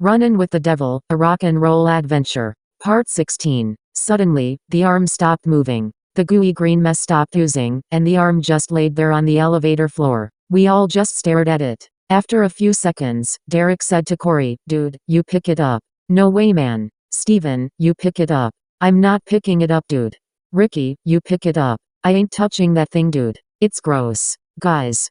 Runnin' with the Devil, a rock and roll adventure. Part 16. Suddenly, the arm stopped moving. The gooey green mess stopped oozing, and the arm just laid there on the elevator floor. We all just stared at it. After a few seconds, Derek said to Corey, "Dude, you pick it up." "No way, man." "Steven, you pick it up." "I'm not picking it up, dude." "Ricky, you pick it up." "I ain't touching that thing, dude. It's gross." Guys,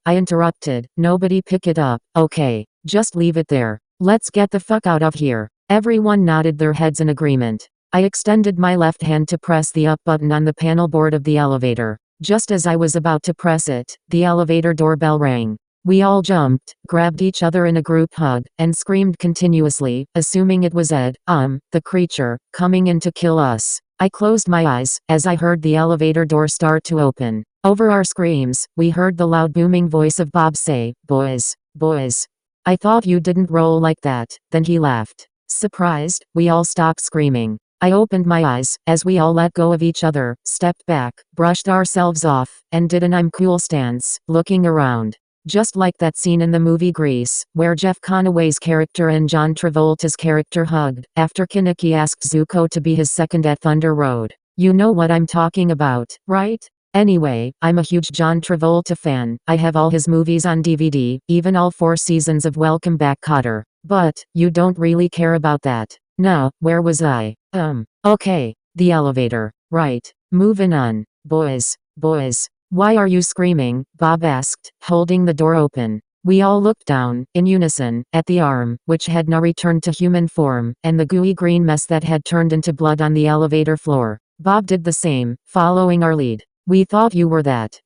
I interrupted, "nobody pick it up, okay? Just leave it there. Let's get the fuck out of here." Everyone nodded their heads in agreement. I extended my left hand to press the up button on the panel board of the elevator. Just as I was about to press it, the elevator doorbell rang. We all jumped, grabbed each other in a group hug, and screamed continuously, assuming it was Ed, the creature, coming in to kill us. I closed my eyes, as I heard the elevator door start to open. Over our screams, we heard the loud booming voice of Bob say, "Boys, boys. I thought you didn't roll like that." Then he laughed. Surprised, we all stopped screaming. I opened my eyes, as we all let go of each other, stepped back, brushed ourselves off, and did an "I'm cool" stance, looking around. Just like that scene in the movie Grease, where Jeff Conaway's character and John Travolta's character hugged, after Kinnicky asked Zuko to be his second at Thunder Road. You know what I'm talking about, right? Anyway, I'm a huge John Travolta fan. I have all his movies on DVD, even all 4 seasons of Welcome Back, Kotter. But, you don't really care about that. Now, where was I? Okay. The elevator. Right. Moving on. Boys. Why are you screaming? Bob asked, holding the door open. We all looked down, in unison, at the arm, which had now returned to human form, and the gooey green mess that had turned into blood on the elevator floor. Bob did the same, following our lead. "We thought you were that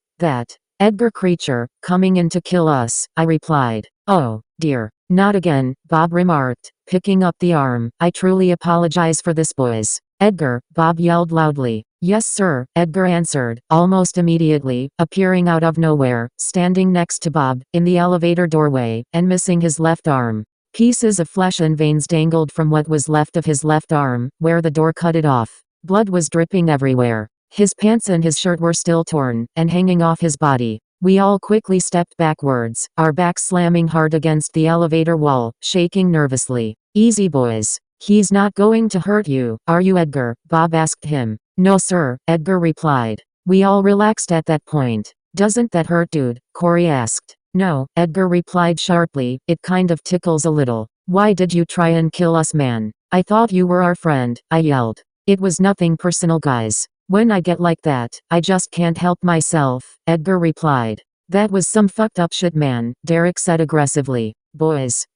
Edgar creature, coming in to kill us," I replied. "Oh, dear. Not again," Bob remarked, picking up the arm. "I truly apologize for this, boys." "Edgar," Bob yelled loudly. "Yes, sir," Edgar answered, almost immediately, appearing out of nowhere, standing next to Bob, in the elevator doorway, and missing his left arm. Pieces of flesh and veins dangled from what was left of his left arm, where the door cut it off. Blood was dripping everywhere. His pants and his shirt were still torn, and hanging off his body. We all quickly stepped backwards, our backs slamming hard against the elevator wall, shaking nervously. "Easy, boys. He's not going to hurt you, are you, Edgar?" Bob asked him. "No, sir," Edgar replied. We all relaxed at that point. "Doesn't that hurt, dude?" Corey asked. "No," Edgar replied sharply, "it kind of tickles a little." "Why did you try and kill us, man?" "I thought you were our friend," I yelled. "It was nothing personal, guys. When I get like that, I just can't help myself," Edgar replied. "That was some fucked up shit, man," Derek said aggressively. Boys.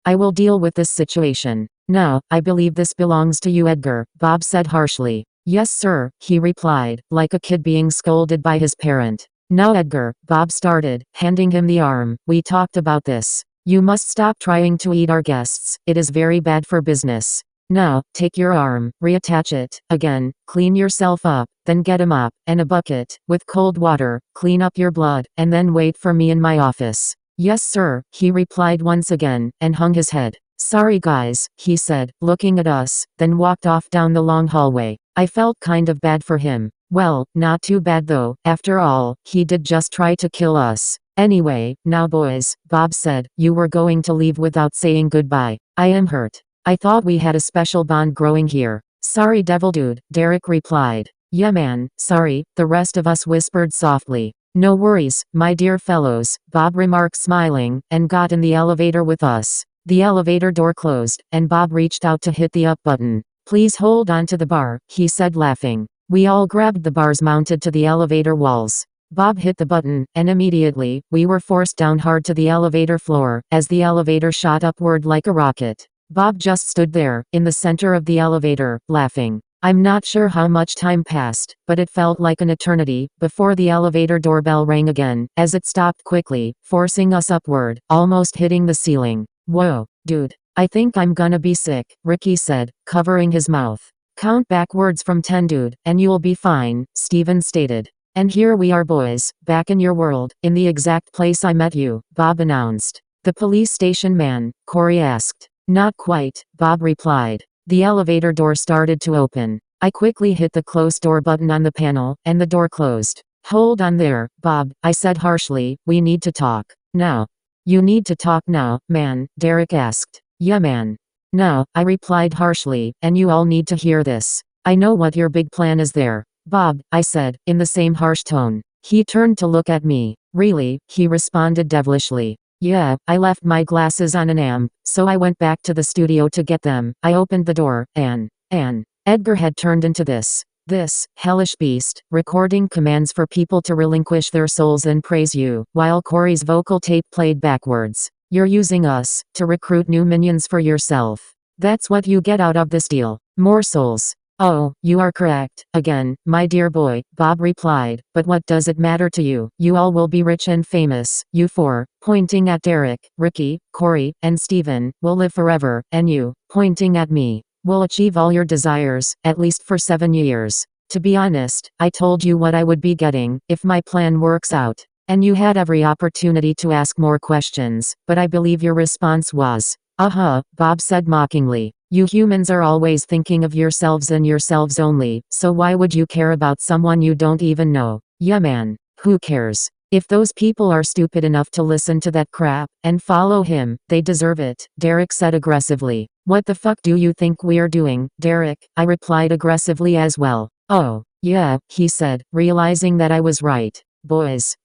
I will deal with this situation. "Now, I believe this belongs to you, Edgar," Bob said harshly. "Yes, sir," he replied, like a kid being scolded by his parent. "Now, Edgar," Bob started, handing him the arm, "we talked about this. You must stop trying to eat our guests. It is very bad for business. Now, take your arm, reattach it, again, clean yourself up, then get a mop, and a bucket, with cold water, clean up your blood, and then wait for me in my office." "Yes, sir," he replied once again, and hung his head. "Sorry, guys," he said, looking at us, then walked off down the long hallway. I felt kind of bad for him. Well, not too bad though, after all, he did just try to kill us. "Anyway, now boys," Bob said, "you were going to leave without saying goodbye. I am hurt. I thought we had a special bond growing here." "Sorry, devil dude," Derek replied. "Yeah, man, sorry," the rest of us whispered softly. "No worries, my dear fellows," Bob remarked smiling, and got in the elevator with us. The elevator door closed, and Bob reached out to hit the up button. "Please hold on to the bar," he said, laughing. We all grabbed the bars mounted to the elevator walls. Bob hit the button, and immediately, we were forced down hard to the elevator floor, as the elevator shot upward like a rocket. Bob just stood there, in the center of the elevator, laughing. I'm not sure how much time passed, but it felt like an eternity, before the elevator doorbell rang again, as it stopped quickly, forcing us upward, almost hitting the ceiling. "Whoa, dude. I think I'm gonna be sick," Ricky said, covering his mouth. "Count backwards from 10, dude, and you'll be fine," Steven stated. "And here we are, boys, back in your world, in the exact place I met you," Bob announced. "The police station, man?" Corey asked. "Not quite," Bob replied. The elevator door started to open. I quickly hit the close door button on the panel, and the door closed. "Hold on there, Bob," I said harshly, "we need to talk. Now." You need to talk now, man, Derek asked. Yeah, man. No, I replied harshly, and you all need to hear this. I know what your big plan is there. Bob, I said, in the same harsh tone. He turned to look at me. Really, he responded devilishly. Yeah, I left my glasses on an amp, so I went back to the studio to get them. I opened the door, and Edgar had turned into this hellish beast, recording commands for people to relinquish their souls and praise you, while Corey's vocal tape played backwards. You're using us to recruit new minions for yourself. That's what you get out of this deal. More souls. Oh, you are correct, again, my dear boy, Bob replied, but what does it matter to you? You all will be rich and famous. You four, pointing at Derek, Ricky, Corey, and Steven, will live forever, and you, pointing at me, will achieve all your desires, at least for 7 years. To be honest, I told you what I would be getting, if my plan works out. And you had every opportunity to ask more questions, but I believe your response was, Bob said mockingly. You humans are always thinking of yourselves and yourselves only, so why would you care about someone you don't even know? Yeah man, who cares? If those people are stupid enough to listen to that crap, and follow him, they deserve it, Derek said aggressively. What the fuck do you think we're doing, Derek? I replied aggressively as well. Oh, yeah, he said, realizing that I was right. Boys.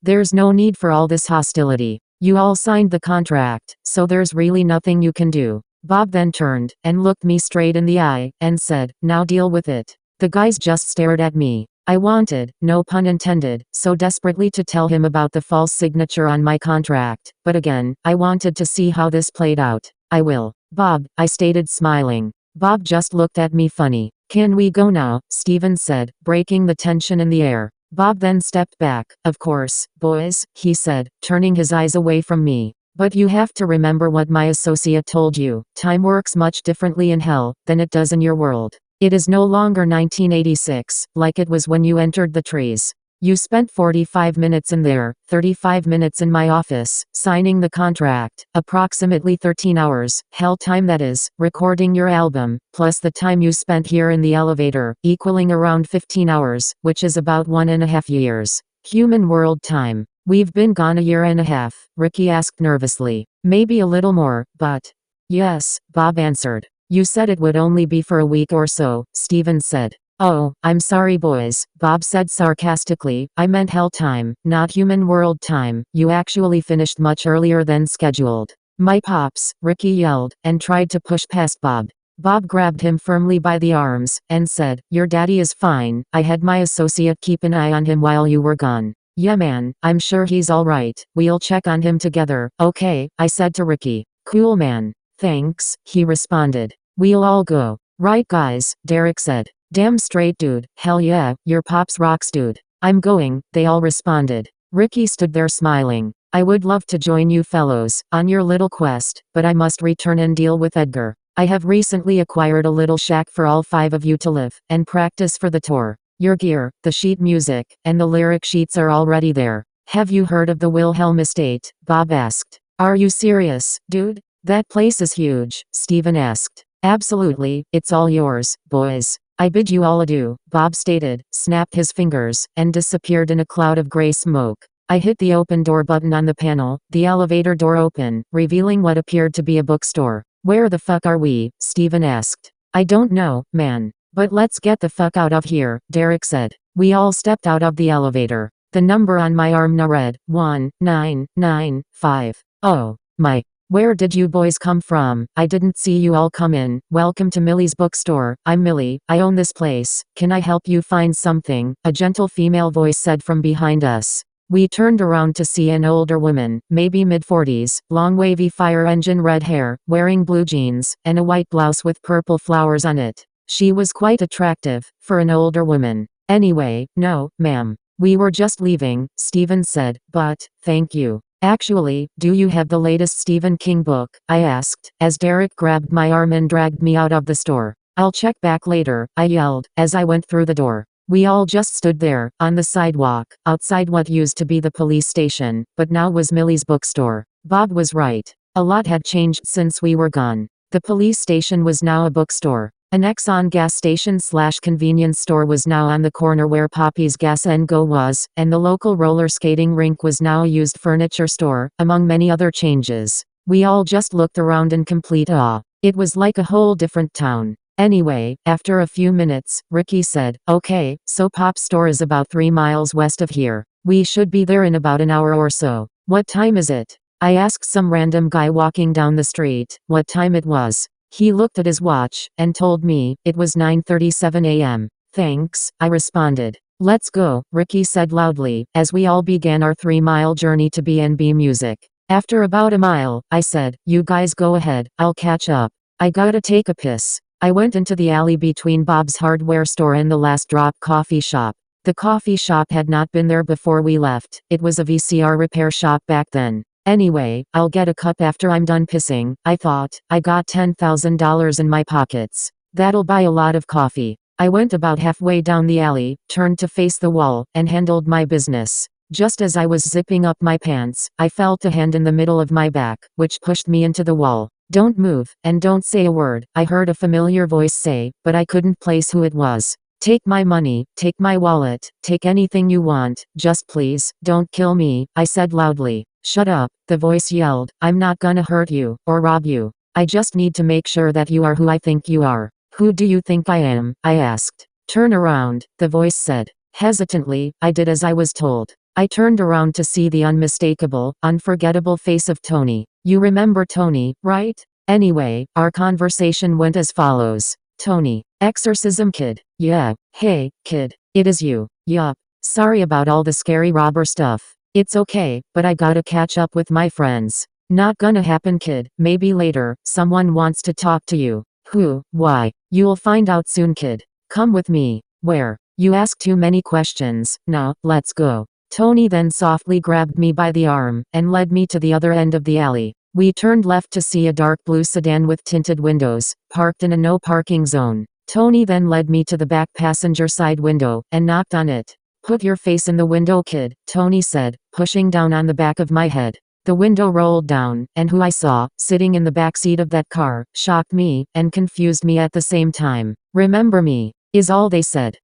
There's no need for all this hostility. You all signed the contract, so there's really nothing you can do. Bob then turned, and looked me straight in the eye, and said, now deal with it. The guys just stared at me. I wanted, no pun intended, so desperately to tell him about the false signature on my contract, but again, I wanted to see how this played out. I will. Bob, I stated smiling. Bob just looked at me funny. Can we go now? Steven said, breaking the tension in the air. Bob then stepped back. Of course, boys, he said, turning his eyes away from me. But you have to remember what my associate told you. Time works much differently in hell than it does in your world. It is no longer 1986, like it was when you entered the trees. You spent 45 minutes in there, 35 minutes in my office, signing the contract, approximately 13 hours, hell time that is, recording your album, plus the time you spent here in the elevator, equaling around 15 hours, which is about 1.5 years. Human world time. We've been gone 1.5 years, Ricky asked nervously. Maybe a little more, but... Yes, Bob answered. You said it would only be for a week or so, Steven said. Oh, I'm sorry boys, Bob said sarcastically, I meant hell time, not human world time. You actually finished much earlier than scheduled. My pops, Ricky yelled, and tried to push past Bob. Bob grabbed him firmly by the arms, and said, your daddy is fine. I had my associate keep an eye on him while you were gone. Yeah man, I'm sure he's alright. We'll check on him together. Okay, I said to Ricky. Cool man. Thanks, he responded. We'll all go. Right guys, Derek said. Damn straight dude. Hell yeah, your pops rocks dude. I'm going, they all responded. Ricky stood there smiling. I would love to join you fellows on your little quest, but I must return and deal with Edgar. I have recently acquired a little shack for all 5 of you to live and practice for the tour. Your gear, the sheet music, and the lyric sheets are already there. Have you heard of the Wilhelm Estate? Bob asked. Are you serious, dude? That place is huge, Steven asked. Absolutely, it's all yours, boys. I bid you all adieu, Bob stated, snapped his fingers, and disappeared in a cloud of gray smoke. I hit the open door button on the panel, the elevator door open, revealing what appeared to be a bookstore. Where the fuck are we? Steven asked. I don't know, man. But let's get the fuck out of here, Derek said. We all stepped out of the elevator. The number on my arm now read, 1995. Oh, my. Where did you boys come from? I didn't see you all come in. Welcome to Millie's bookstore. I'm Millie. I own this place. Can I help you find something? A gentle female voice said from behind us. We turned around to see an older woman, maybe mid-40s, long wavy fire engine red hair, wearing blue jeans, and a white blouse with purple flowers on it. She was quite attractive, for an older woman. Anyway, no, ma'am. We were just leaving, Steven said, but, thank you. Actually, do you have the latest Stephen King book? I asked, as Derek grabbed my arm and dragged me out of the store. I'll check back later, I yelled, as I went through the door. We all just stood there, on the sidewalk, outside what used to be the police station, but now was Millie's bookstore. Bob was right. A lot had changed since we were gone. The police station was now a bookstore. An Exxon gas station / convenience store was now on the corner where Poppy's Gas & Go was, and the local roller skating rink was now a used furniture store, among many other changes. We all just looked around in complete awe. It was like a whole different town. Anyway, after a few minutes, Ricky said, "Okay, so Pop's store is about 3 miles west of here. We should be there in about an hour or so. What time is it?" I asked some random guy walking down the street what time it was. He looked at his watch, and told me, it was 9:37 a.m. "Thanks," I responded. "Let's go," Ricky said loudly, as we all began our 3-mile journey to B&B Music. After about a mile, I said, "You guys go ahead, I'll catch up. I gotta take a piss." I went into the alley between Bob's hardware store and the Last Drop coffee shop. The coffee shop had not been there before we left. It was a VCR repair shop back then. Anyway, I'll get a cup after I'm done pissing, I thought. I got $10,000 in my pockets. That'll buy a lot of coffee. I went about halfway down the alley, turned to face the wall, and handled my business. Just as I was zipping up my pants, I felt a hand in the middle of my back, which pushed me into the wall. "Don't move, and don't say a word," I heard a familiar voice say, but I couldn't place who it was. "Take my money, take my wallet, take anything you want, just please, don't kill me," I said loudly. "Shut up," the voice yelled. "I'm not gonna hurt you, or rob you. I just need to make sure that you are who I think you are." "Who do you think I am?" I asked. "Turn around," the voice said. Hesitantly, I did as I was told. I turned around to see the unmistakable, unforgettable face of Tony. You remember Tony, right? Anyway, our conversation went as follows. "Tony, exorcism kid. Yeah. Hey, kid. It is you. Yup. Sorry about all the scary robber stuff. It's okay, but I gotta catch up with my friends." "Not gonna happen, kid. Maybe later. Someone wants to talk to you." "Who? Why?" "You'll find out soon, kid. Come with me." "Where?" "You ask too many questions. Now, let's go." Tony then softly grabbed me by the arm, and led me to the other end of the alley. We turned left to see a dark blue sedan with tinted windows, parked in a no parking zone. Tony then led me to the back passenger side window, and knocked on it. "Put your face in the window, kid," Tony said, pushing down on the back of my head. The window rolled down, and who I saw, sitting in the back seat of that car, shocked me, and confused me at the same time. "Remember me," is all they said.